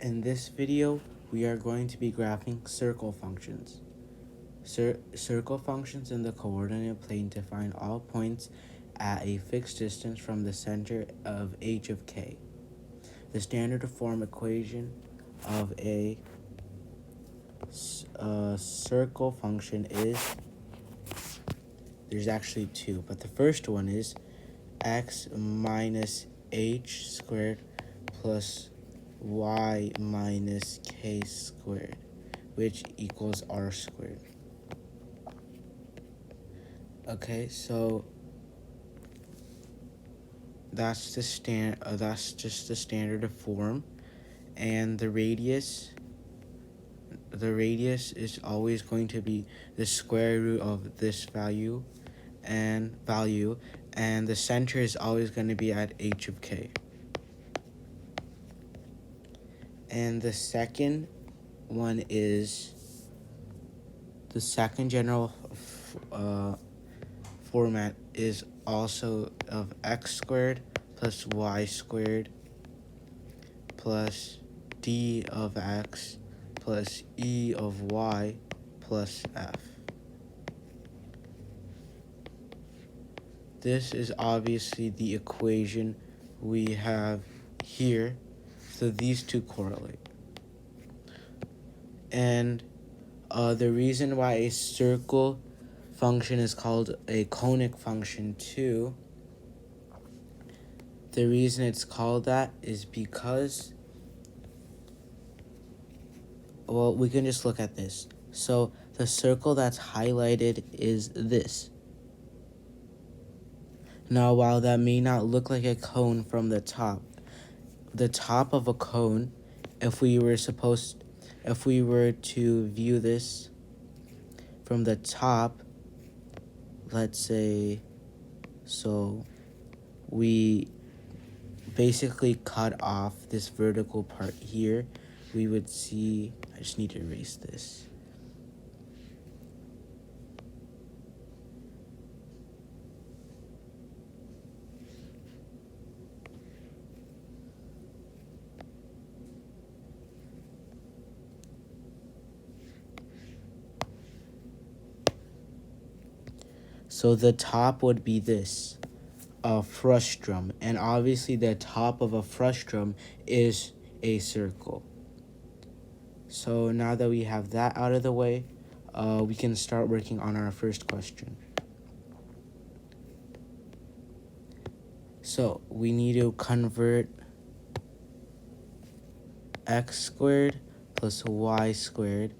In this video, we are going to be graphing circle functions. Circle functions in the coordinate plane define all points at a fixed distance from the center of h of k. The standard form equation of a circle function is, there's actually two, but the first one is x minus h squared plus y minus k squared, which equals r squared. Okay, so that's just the standard form, and the radius is always going to be the square root of this value, and the center is always going to be at h of k. And the second one is the second general format is also of x squared plus y squared plus d of x plus e of y plus f. This is obviously the equation we have here, so these two correlate. And the reason why a circle function is called a conic function too, the reason it's called that is because, well, we can just look at this. So the circle that's highlighted is this. Now, while that may not look like a cone from the top of a cone, if we were to view this from the top, let's say, so we basically cut off this vertical part here, we would see, I just need to erase this. So the top would be this, a frustrum, and obviously the top of a frustrum is a circle. So now that we have that out of the way, we can start working on our first question. So we need to convert x squared plus y squared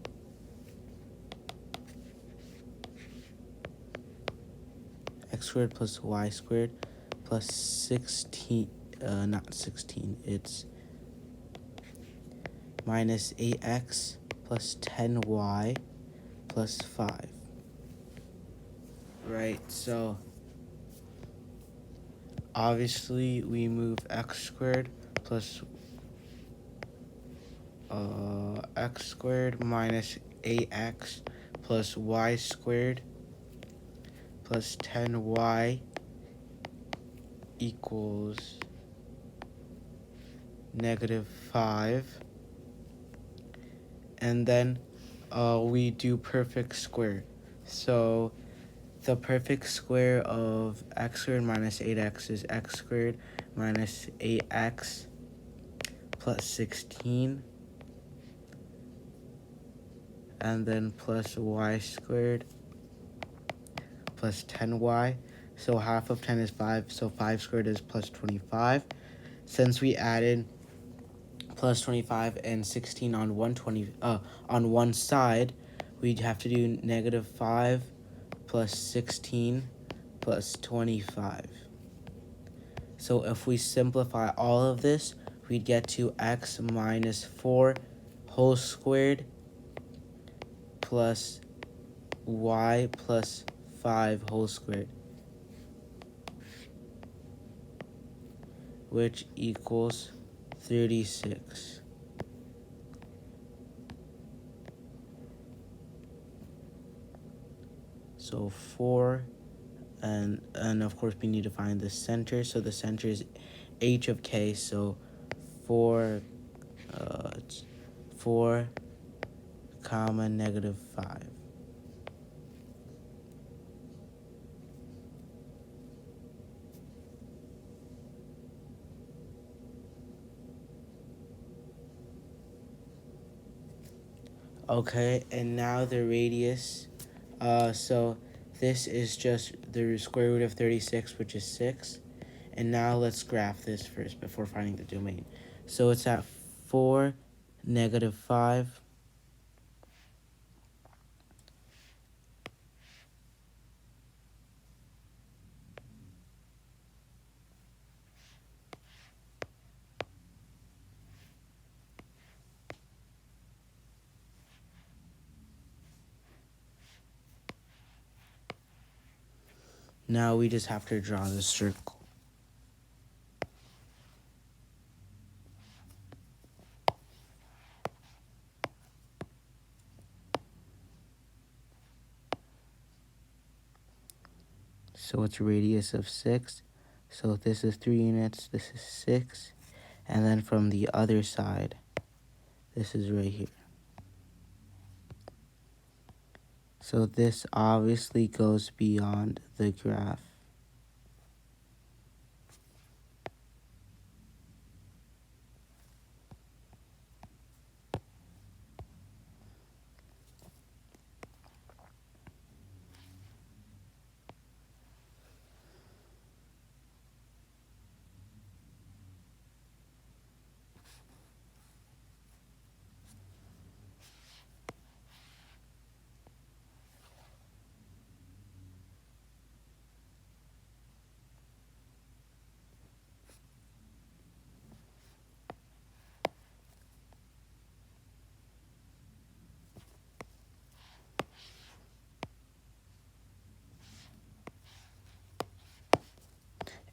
plus y squared plus 16, not 16, it's minus 8x plus 10y plus 5. Right, so obviously we move x squared plus x squared minus 8x plus y squared plus 10y equals -5. And then we do perfect square. So the perfect square of x squared minus 8x is x squared minus 8x plus 16. And then plus y squared plus 10y. So half of 10 is 5, so 5 squared is plus 25. Since we added plus 25 and 16 on on one side, we'd have to do -5 plus 16 plus 25. So if we simplify all of this, we'd get to x minus 4 whole squared plus y plus 5 whole squared, which equals 36. So 4, and of course we need to find the center. So the center is h of k, so 4, it's 4, comma, negative 5. Okay, and now the radius. So this is just the square root of 36, which is 6. And now let's graph this first before finding the domain. So it's at 4, negative 5. Now we just have to draw the circle. So it's a radius of 6. So this is 3 units, this is 6. And then from the other side, this is right here. So this obviously goes beyond the graph.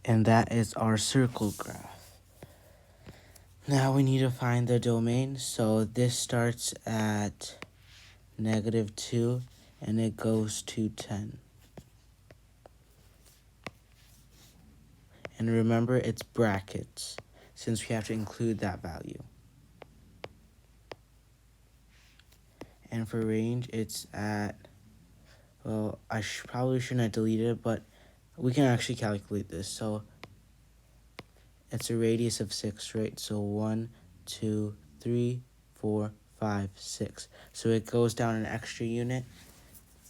And that is our circle graph. Now we need to find the domain. So this starts at negative 2 and it goes to 10. And remember, it's brackets since we have to include that value. And for range, it's at, well, I probably shouldn't have deleted it, but we can actually calculate this. So it's a radius of 6, right? So 1, 2, 3, 4, 5, 6. So it goes down an extra unit.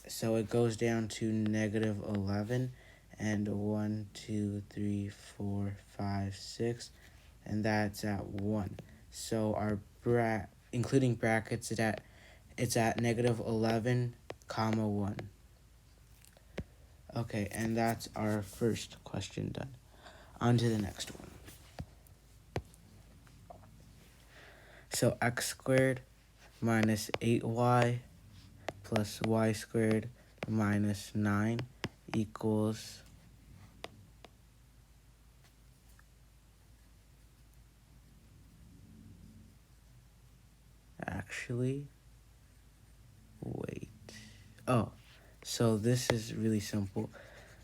So it goes down to negative 11. And 1, 2, 3, 4, 5, 6. And that's at 1. So our including brackets, it's at negative 11, comma 1. Okay, and that's our first question done. On to the next one. So x squared minus 8y plus y squared minus 9 equals actually, wait. Oh, so this is really simple.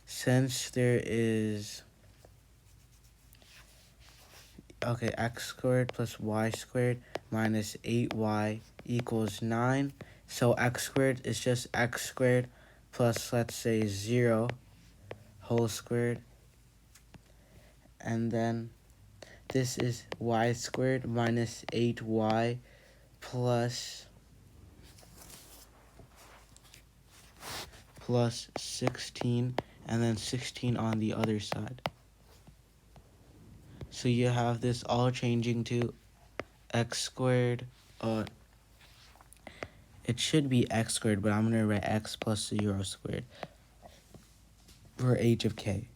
Since there is, okay, x squared plus y squared minus 8y equals 9. So x squared is just x squared plus, let's say, 0 whole squared. And then this is y squared minus 8y plus 16, and then 16 on the other side. So you have this all changing to x squared. It should be x squared, but I'm going to write x plus 0 squared for h of k.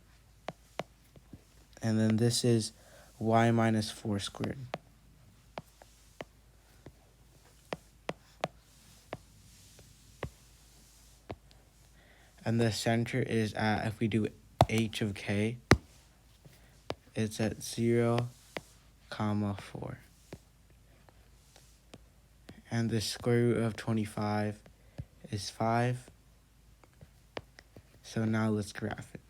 And then this is y minus 4 squared. And the center is at, if we do h of k, it's at 0, comma 4. And the square root of 25 is 5. So now let's graph it.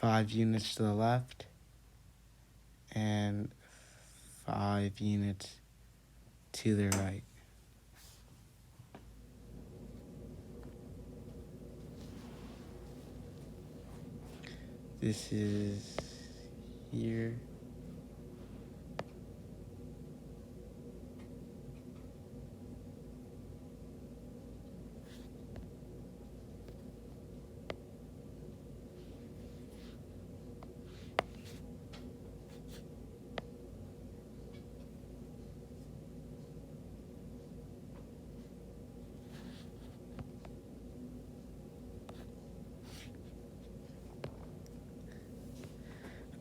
5 units to the left, and 5 units to the right. This is here.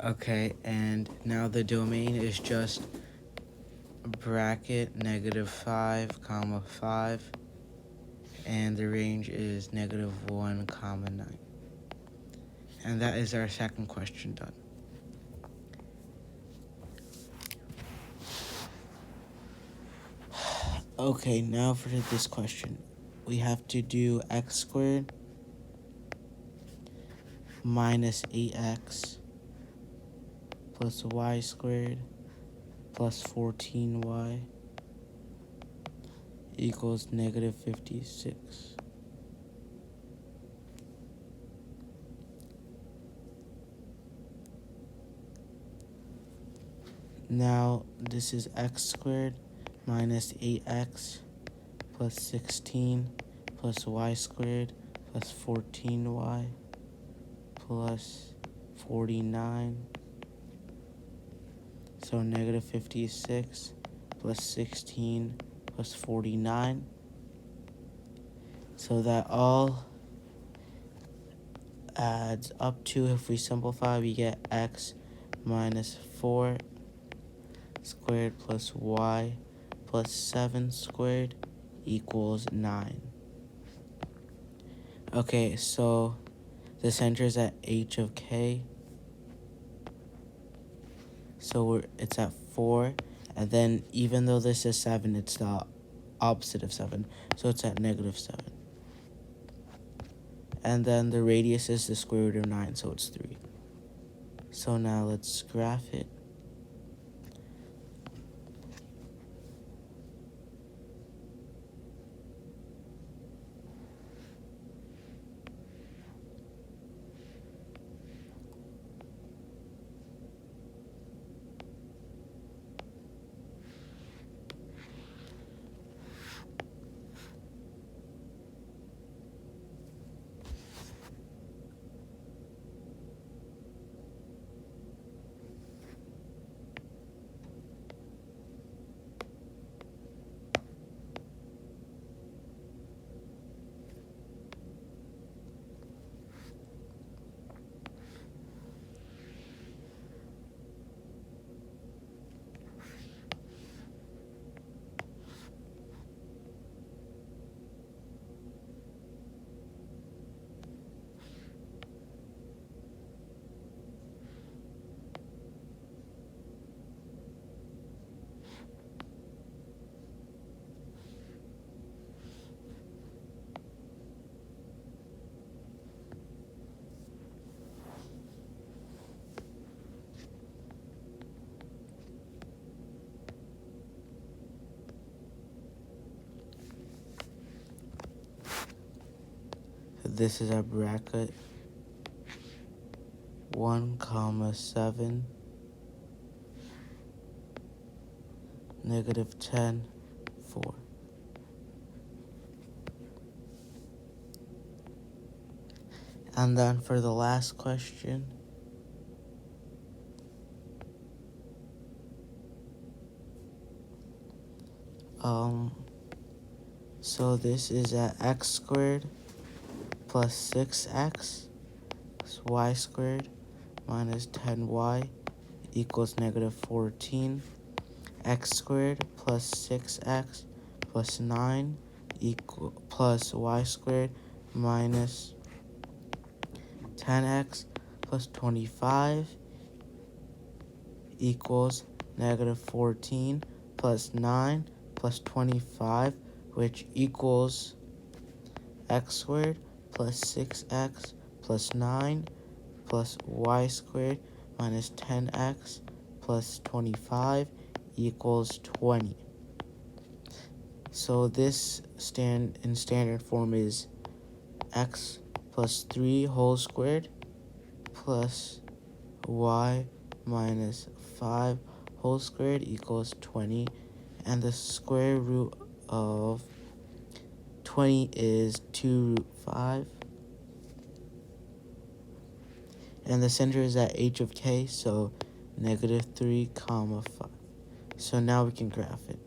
Okay, and now the domain is just bracket -5, comma 5, and the range is -1, comma 9. And that is our second question done. Okay, now for this question. We have to do x squared minus 8x plus y squared plus 14y equals -56. Now this is x squared minus 8x plus 16 plus y squared plus 14y plus 49. So -56 plus 16 plus 49. So that all adds up to, if we simplify, we get x minus 4 squared plus y plus 7 squared equals 9. Okay, so the center is at h of k. So it's at 4. And then even though this is 7, it's the opposite of 7. So it's at -7. And then the radius is the square root of 9, so it's 3. So now let's graph it. This is our bracket. 1, comma 7, -10, 4. And then for the last question, so this is at x squared plus 6x plus y squared minus 10y equals -14. X squared plus 6x plus 9 plus y squared minus 10x plus 25 equals -14 plus 9 plus 25, which equals x squared plus 6x plus 9 plus y squared minus 10x plus 25 equals 20. So this in standard form is x plus 3 whole squared plus y minus 5 whole squared equals 20, and the square root of 20 is 2 root 5, and the center is at h of k, so negative 3 comma 5. So now we can graph it.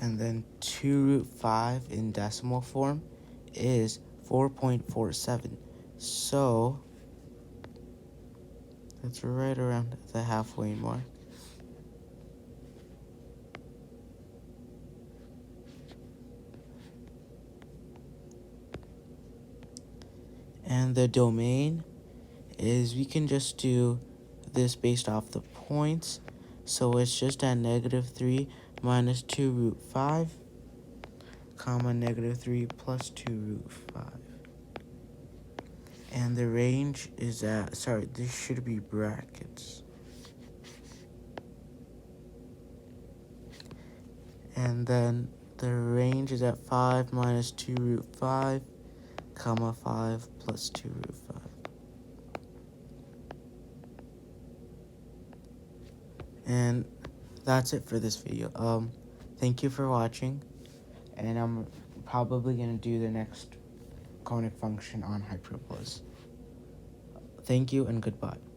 And then 2 root 5 in decimal form is 4.47. So that's right around the halfway mark. And the domain is, we can just do this based off the points. So it's just at negative 3 minus 2 root 5, comma negative 3 plus 2 root 5. And the range is at, sorry, this should be brackets. And then the range is at 5 minus 2 root 5, comma 5 plus 2 root 5. And that's it for this video. Thank you for watching, and I'm probably going to do the next conic function on hyperbolas. Thank you and goodbye.